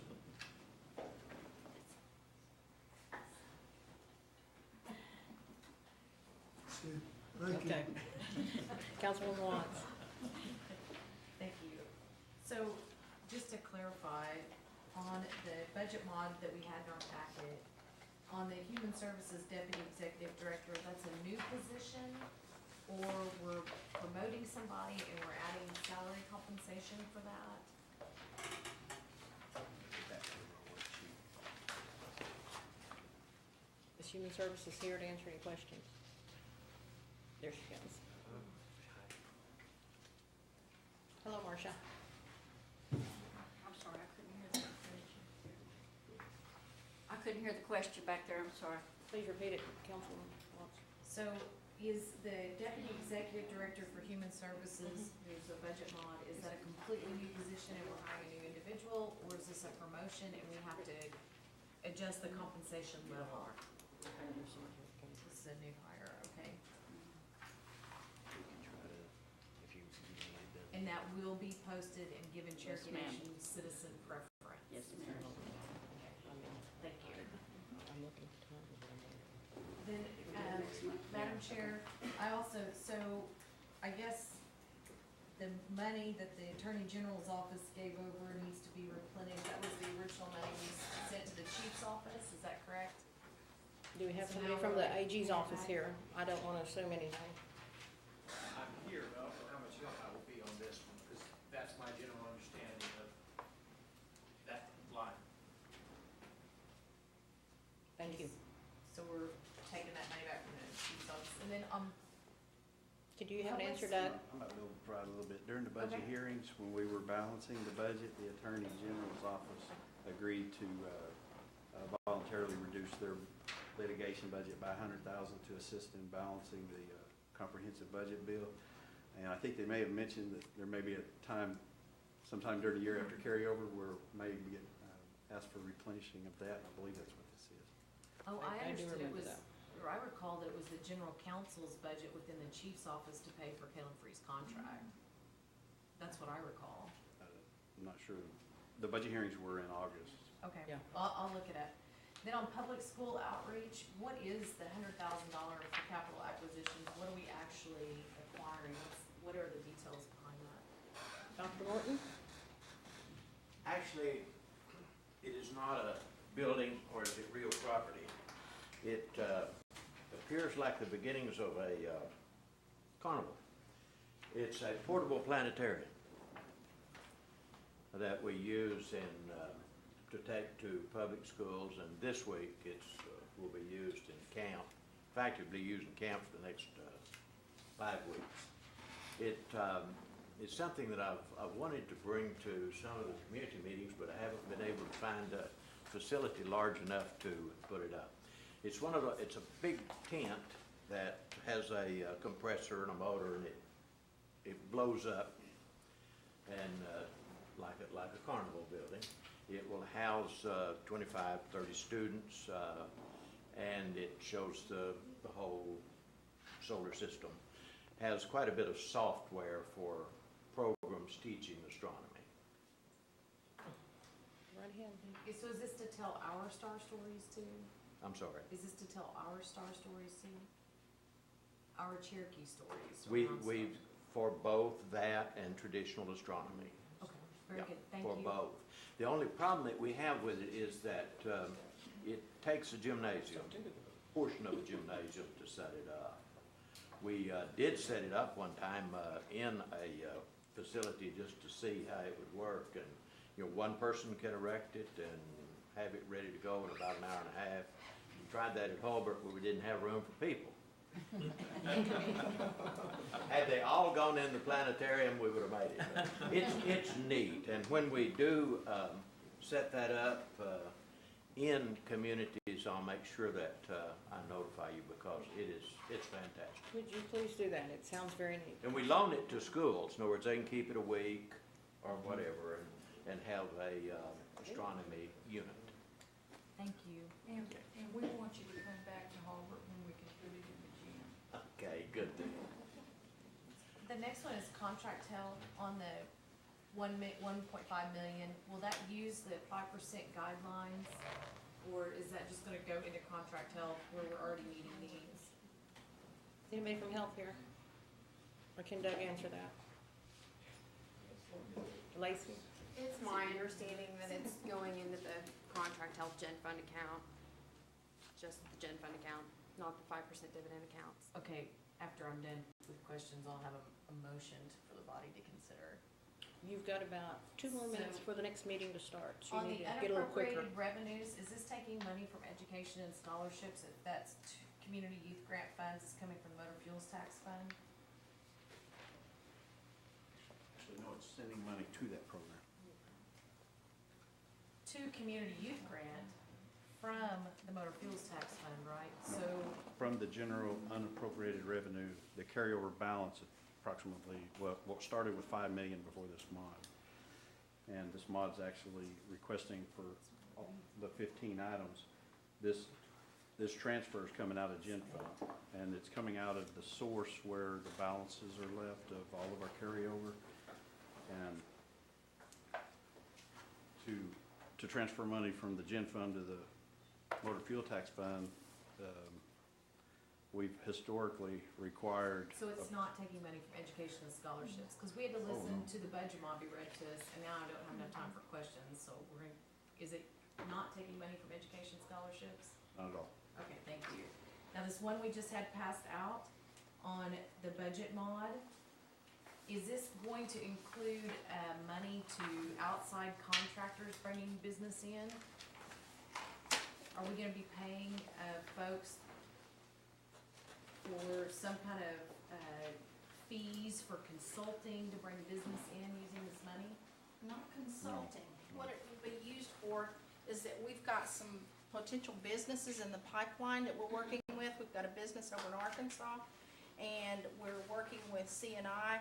Speaker 8: See, thank you.
Speaker 1: Okay. Councilwoman Watts?
Speaker 6: Thank you. So, just to clarify, on the budget mod that we had in our packet, on the Human Services Deputy Executive Director, that's a new position, or we're promoting somebody and we're adding salary compensation for that?
Speaker 1: Is Human Services here to answer any questions? There she goes. Hello, Marcia.
Speaker 18: I'm sorry, I couldn't hear the question. I couldn't hear the question back there, I'm sorry.
Speaker 1: Please repeat it, Councilwoman Watts.
Speaker 6: So, is the Deputy Executive Director for Human Services, who's a budget mod, is that a completely new position and we're hiring a new individual, or is this a promotion and we have to adjust the compensation level? This is a new hire, okay? And that will be posted and given Cherokee
Speaker 18: ma'am.
Speaker 6: Nation citizen preference?
Speaker 18: Yes, ma'am.
Speaker 6: Thank you.
Speaker 1: I'm looking at the time.
Speaker 6: Then, Madam Chair, I also, so, I guess the money that the Attorney General's office gave over needs to be replenished. That was the original money we sent to the Chief's office, is that correct?
Speaker 1: Do we have
Speaker 6: So
Speaker 1: somebody
Speaker 6: now
Speaker 1: from
Speaker 6: we're
Speaker 1: the
Speaker 6: like-
Speaker 1: AG's office here? I don't want to assume anything.
Speaker 19: I'm here, but I don't know how much help I will be on this one, because that's my general understanding of that line.
Speaker 1: Thank you.
Speaker 6: So we're taking that money back from the Chief's office, and then,
Speaker 1: Could you have an answer,
Speaker 6: Public
Speaker 1: Doug?
Speaker 16: I might be able to provide a little bit. During the budget
Speaker 6: Okay.
Speaker 16: hearings, when we were balancing the budget, the Attorney General's office agreed to voluntarily reduce their litigation budget by $100,000 to assist in balancing the comprehensive budget bill. And I think they may have mentioned that there may be a time, sometime during the year after carryover, where may get asked for replenishing of that. I believe that's what this is.
Speaker 6: oh,
Speaker 1: I
Speaker 6: I
Speaker 1: do
Speaker 6: understood it
Speaker 1: remember
Speaker 6: was,
Speaker 1: that.
Speaker 6: or I recall that it was the general counsel's budget within the Chief's office to pay for Kalen Free's contract. That's what I recall.
Speaker 16: I'm not sure. The budget hearings were in August.
Speaker 6: Okay,
Speaker 1: Yeah.
Speaker 6: I'll look it up. Then on public school outreach, what is the $100,000 for capital acquisitions? What are we actually acquiring? What are the details behind that?
Speaker 1: Dr. Morton?
Speaker 19: Actually, it is not a building, or is it real property? It appears like the beginnings of a carnival. It's a portable planetarium that we use to take to public schools, and this week it's will be used in camp. In fact, it'll be used in camp for the next 5 weeks. It's something that I've wanted to bring to some of the community meetings, but I haven't been able to find a facility large enough to put it up. It's it's a big tent that has a compressor and a motor, and it blows up, and like a carnival building. It will house 25, 30 students, and it shows the whole solar system. Has quite a bit of software for programs teaching astronomy.
Speaker 1: right ahead.
Speaker 6: So is this to tell our star stories too?
Speaker 19: I'm sorry.
Speaker 6: Is this to tell our star stories too? Our Cherokee stories? or
Speaker 19: We,
Speaker 6: non-star?
Speaker 19: we, for both that and traditional astronomy.
Speaker 6: Okay, very
Speaker 19: Yeah,
Speaker 6: good, thank
Speaker 19: for
Speaker 6: you.
Speaker 19: both. The only problem that we have with it is that it takes a gymnasium, portion of a gymnasium to set it up. We did set it up one time in a facility just to see how it would work. And, you know, one person could erect it and have it ready to go in about an hour and a half. We tried that at Holbrook, but we didn't have room for people. Had they all gone in the planetarium, we would have made it. It's neat, and when we do set that up in communities, I'll make sure that I notify you because it's fantastic.
Speaker 1: Would you please do that? It sounds very neat.
Speaker 19: And we loan it to schools. In other words, they can keep it a week or whatever and have a astronomy unit.
Speaker 6: Thank you.
Speaker 11: And we want you to come back to Harvard when we can put it in the gym.
Speaker 19: Okay, good deal.
Speaker 6: The next one is contract held on the 1.5 million. Will that use the 5% guidelines? Or is that just gonna go into contract held where we're already meeting needs?
Speaker 1: Anybody from health here? Or can Doug answer that? Lacey?
Speaker 5: It's my understanding that it's going into the contract health gen fund account, just the gen fund account, not the 5% dividend accounts.
Speaker 6: Okay, after I'm done with questions, I'll have a motion for the body to consider.
Speaker 1: You've got about 2 more minutes
Speaker 6: So-
Speaker 1: for the next meeting to start, so
Speaker 6: On
Speaker 1: you need
Speaker 6: the
Speaker 1: to get a little quicker.
Speaker 6: unappropriated revenues, is this taking money from education and scholarships? If that's community youth grant funds, it's coming from the motor fuels tax fund?
Speaker 16: Actually, no, it's sending money to that program.
Speaker 6: To community youth grant from the motor fuels tax fund, right? So,
Speaker 16: From the general unappropriated revenue, the carryover balance approximately, well, what started with 5 million before this mod. And this mod's actually requesting for all the 15 items. This transfer is coming out of Gen Fund, and it's coming out of the source where the balances are left of all of our carryover. And to transfer money from the Gen Fund to the motor fuel tax fund, we've historically required.
Speaker 6: so it's not taking money from education and scholarships? Because we had to listen to the budget mod be read to us, and now I don't have enough time for questions, so we're gonna, is it not taking money from education scholarships?
Speaker 16: Not at all.
Speaker 6: Okay, thank you. Now, this one we just had passed out on the budget mod, is this going to include money to outside contractors bringing business in? Are we gonna be paying folks for some kind of fees for consulting to bring business in using this money?
Speaker 9: Not consulting. What it would be used for is that we've got some potential businesses in the pipeline that we're working with. We've got a business over in Arkansas, and we're working with CNI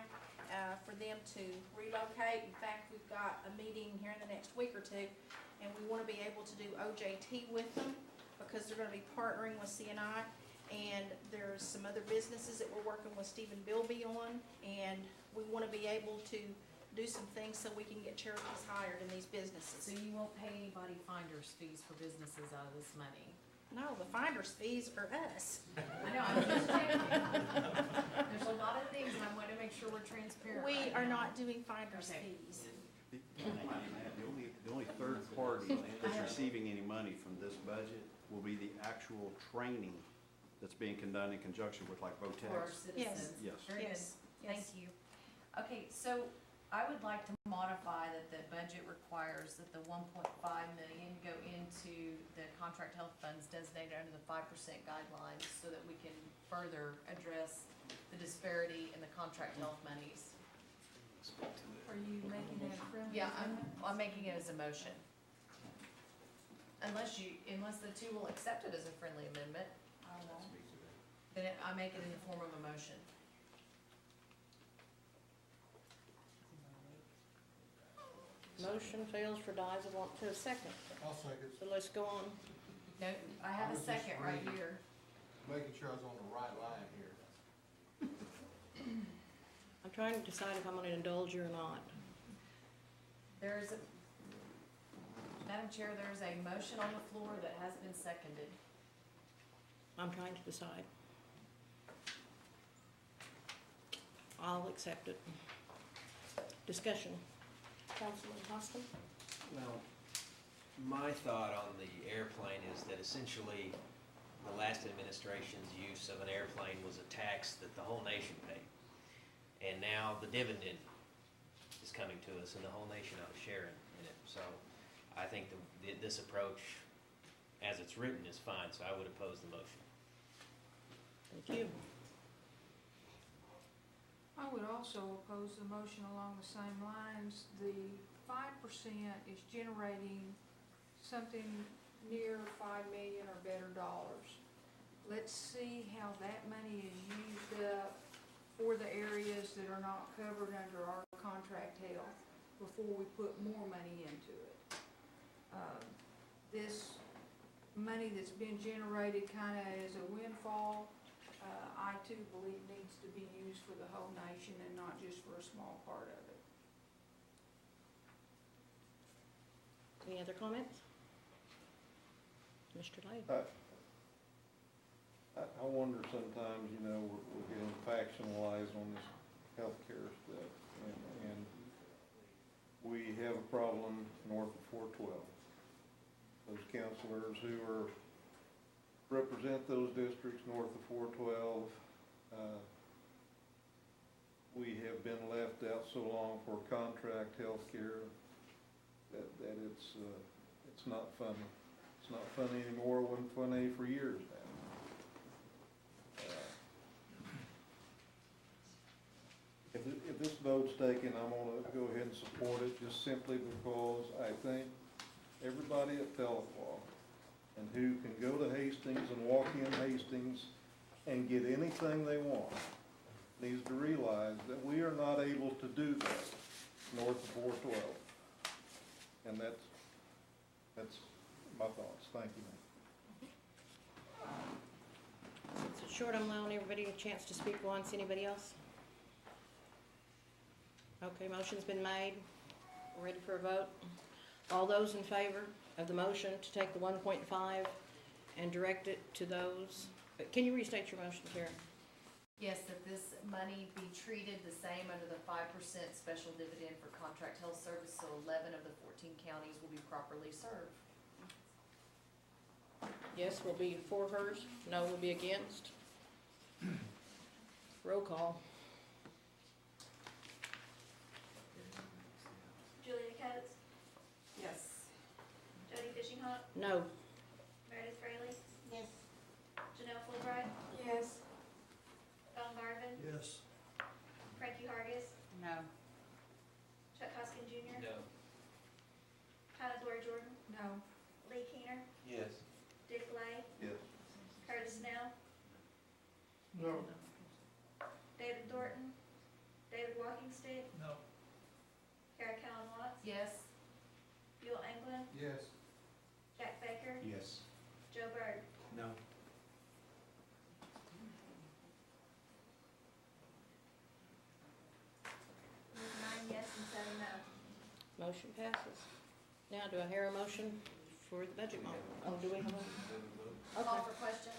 Speaker 9: for them to relocate. In fact, we've got a meeting here in the next week or two, and we want to be able to do OJT with them because they're going to be partnering with CNI. And there's some other businesses that we're working with Stephen Bilby on, and we want to be able to do some things so we can get Cherokees hired in these businesses.
Speaker 6: So you won't pay anybody finder's fees for businesses out of this money?
Speaker 9: No, the finder's fees are us.
Speaker 6: I know, I'm just checking. There's a lot of things, and I want to make sure we're transparent.
Speaker 9: We
Speaker 6: right
Speaker 9: are
Speaker 6: now.
Speaker 9: not doing finder's
Speaker 6: Okay.
Speaker 9: fees.
Speaker 16: The only third party that's receiving any money from this budget will be the actual training that's being conducted in conjunction with like
Speaker 6: For our
Speaker 16: VOTEX.
Speaker 6: citizens.
Speaker 16: Yes.
Speaker 6: Very good,
Speaker 9: Yes,
Speaker 6: thank
Speaker 9: yes.
Speaker 6: you. Okay, so I would like to modify that the budget requires that the 1.5 million go into the contract health funds designated under the 5% guidelines so that we can further address the disparity in the contract health monies.
Speaker 11: Are you making that a friendly
Speaker 6: Yeah,
Speaker 11: amendment?
Speaker 6: I'm making it as a motion. Unless the two will accept it as a friendly amendment, then I make it in the form of a motion.
Speaker 1: Motion fails for dies of want to a second.
Speaker 17: I'll second.
Speaker 1: So let's go on.
Speaker 6: No, I have
Speaker 17: I
Speaker 6: a
Speaker 17: was just
Speaker 6: second right
Speaker 17: reading.
Speaker 6: here.
Speaker 17: Making sure I was on the right line here.
Speaker 1: I'm trying to decide if I'm gonna indulge you or not.
Speaker 6: There's Madam Chair, there's a motion on the floor that has been seconded.
Speaker 1: I'm trying to decide. I'll accept it. Discussion. Councilman Hostin?
Speaker 10: Well, my thought on the airplane is that essentially the last administration's use of an airplane was a tax that the whole nation paid. And now the dividend is coming to us and the whole nation ought to share in it. So I think this approach, as it's written, is fine, so I would oppose the motion.
Speaker 1: Thank you.
Speaker 11: I would also oppose the motion along the same lines. The 5% is generating something near 5 million or better dollars. Let's see how that money is used up for the areas that are not covered under our contract health before we put more money into it. This money that's been generated kind of as a windfall, I too believe needs to be used for the whole nation and not just for a small part of it.
Speaker 1: Any other comments? Mr. Lay?
Speaker 17: I wonder sometimes, you know, we're getting factionalized on this healthcare stuff, and we have a problem north of 412. Those counselors who represent those districts north of 412, we have been left out so long for contract health care that it's not funny. It's not funny anymore. It wasn't funny for years now. If this vote's taken, I'm gonna go ahead and support it just simply because I think everybody at Pelham and who can go to Hastings and walk in Hastings and get anything they want needs to realize that we are not able to do that north of 412. And that's my thoughts. Thank you.
Speaker 1: It's short, I'm allowing everybody a chance to speak once. Anybody else? Okay, motion's been made. We're ready for a vote. All those in favor of the motion to take the 1.5 and direct it to those, can you restate your motion, Karen?
Speaker 6: Yes, that this money be treated the same under the 5% special dividend for contract health service, so 11 of the 14 counties will be properly served.
Speaker 1: Yes will be for hers, no will be against. Roll call.
Speaker 3: Julia Coates,
Speaker 6: Yes.
Speaker 3: Jody Fishinghawk,
Speaker 1: No.
Speaker 3: Meredith Fraley,
Speaker 9: Yes.
Speaker 3: Janelle Fulbright,
Speaker 11: Yes.
Speaker 3: Don Garvin,
Speaker 8: Yes.
Speaker 3: Frankie Hargis,
Speaker 18: No.
Speaker 3: Chuck Hoskin Jr.,
Speaker 10: No.
Speaker 3: Hannah Glory Jordan,
Speaker 11: No.
Speaker 3: Lee Keener,
Speaker 4: Yes.
Speaker 3: Dick Lay,
Speaker 17: Yes.
Speaker 3: Curtis Snell,
Speaker 8: No.
Speaker 3: David Thornton, David Walkingstick,
Speaker 8: No.
Speaker 3: Kara Callan Watts,
Speaker 6: Yes.
Speaker 3: Buell Anglin,
Speaker 17: Yes.
Speaker 3: Jack Baker,
Speaker 16: Yes.
Speaker 3: Joe Byrd.
Speaker 16: No.
Speaker 3: Nine yes and 7 no.
Speaker 1: Motion passes. Now, do I hear a motion for the budget model? Oh, do we have one?
Speaker 5: Call
Speaker 1: Okay.
Speaker 5: for question.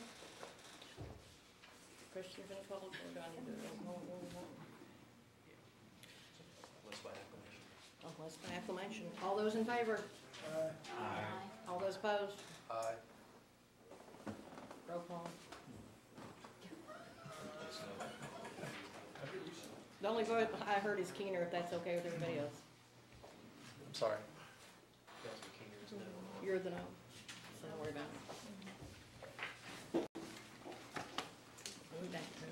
Speaker 1: Questions been called, or do I need to roll call?
Speaker 10: Let's by acclamation.
Speaker 1: Oh, let's by acclamation. All those in favor?
Speaker 10: Aye.
Speaker 1: All those opposed?
Speaker 4: Aye.
Speaker 1: Roll call. The only vote I heard is Keener, if that's okay with everybody else.
Speaker 4: I'm sorry.
Speaker 10: Councilman Keener is no.
Speaker 1: You're the no, so don't worry about it. Going back to.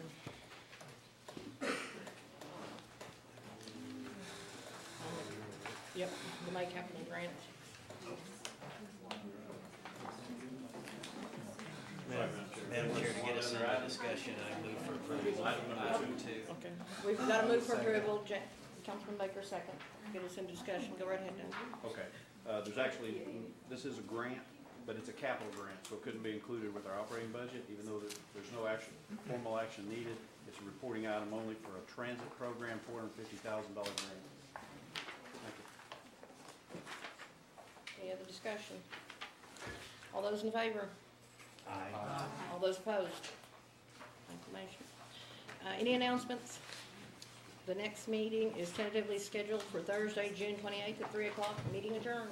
Speaker 1: Yep, the May capital grant.
Speaker 10: Madam Chair, to get us into discussion, I move for approval of item 2.
Speaker 1: Okay, we've got to move for approval. Councilman Baker, second. Get us into discussion. Go right ahead, Dan.
Speaker 16: Okay, there's actually, this is a grant, but it's a capital grant, so it couldn't be included with our operating budget, even though there's no action, formal action needed. It's a reporting item only for a transit program, $450,000 grant. Thank you.
Speaker 1: Any other discussion? All those in favor?
Speaker 19: Aye.
Speaker 1: All those opposed? Information. Any announcements? The next meeting is tentatively scheduled for Thursday, June 28th at 3 o'clock. Meeting adjourned.